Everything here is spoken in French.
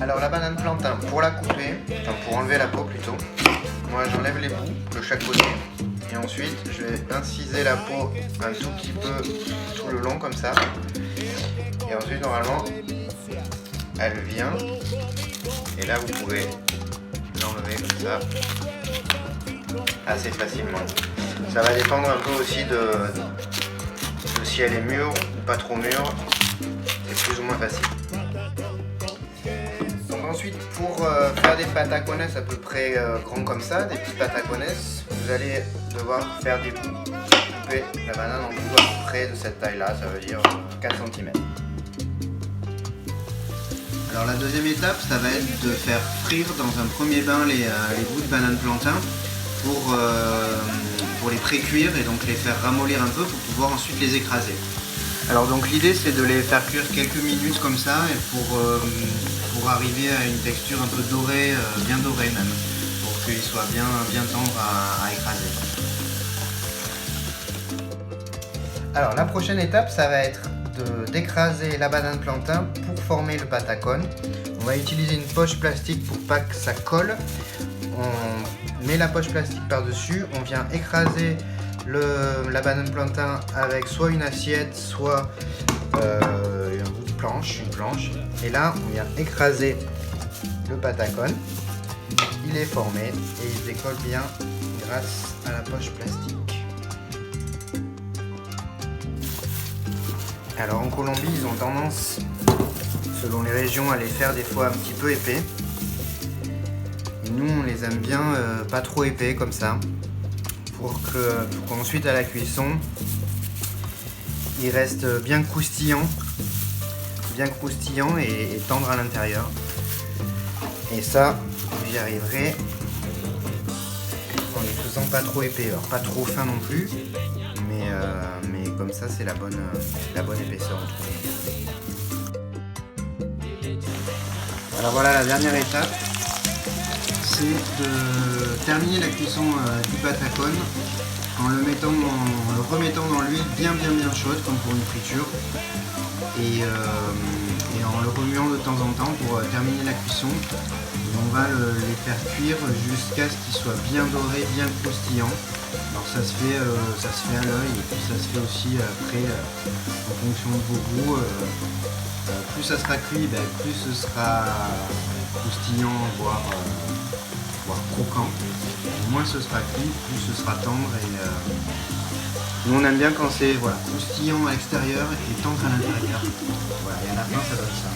Alors la banane plantain, pour la couper, enfin pour enlever la peau plutôt, moi j'enlève les bouts de chaque côté et ensuite je vais inciser la peau un tout petit peu tout le long comme ça. Et ensuite normalement elle vient et là vous pouvez l'enlever comme ça assez facilement. Ça va dépendre un peu aussi de si elle est mûre ou pas trop mûre, c'est plus ou moins facile. Ensuite, pour faire des patacones à peu près grands comme ça, des petits patacones, vous allez devoir faire des bouts, couper la banane en bouts à peu près de cette taille-là, ça veut dire 4 cm. Alors la deuxième étape, ça va être de faire frire dans un premier bain les bouts de banane plantain pour les pré-cuire et donc les faire ramollir un peu pour pouvoir ensuite les écraser. Alors donc l'idée c'est de les faire cuire quelques minutes comme ça et pour arriver à une texture un peu dorée, bien dorée même, pour qu'ils soient bien tendres à écraser. Alors la prochaine étape ça va être d'écraser la banane plantain pour former le patacone. On va utiliser une poche plastique pour pas que ça colle. On met la poche plastique par dessus, on vient écraser la banane plantain avec soit une assiette, soit un bout de planche, une planche. Et là, on vient écraser le patacone. Il est formé et il se décolle bien grâce à la poche plastique. Alors en Colombie, ils ont tendance, selon les régions, à les faire des fois un petit peu épais. Et nous, on les aime bien pas trop épais comme ça. Pour qu'ensuite à la cuisson il reste bien croustillant et tendre à l'intérieur. Et ça, j'y arriverai en les faisant pas trop épais, alors pas trop fin non plus, mais comme ça c'est la bonne épaisseur en tout cas. Alors voilà la dernière étape. C'est de terminer la cuisson du patacone en le remettant dans l'huile bien chaude comme pour une friture et en le remuant de temps en temps pour terminer la cuisson. Et on va les faire cuire jusqu'à ce qu'ils soient bien dorés, bien croustillants. Alors ça se fait à l'œil et puis ça se fait aussi après en fonction de vos goûts. Plus ça sera cuit, plus ce sera croustillant, voire croquant. Moins ce sera cuit, plus ce sera tendre et nous on aime bien quand c'est croustillant à l'extérieur et tendre à l'intérieur. Voilà, et à la fin ça donne ça.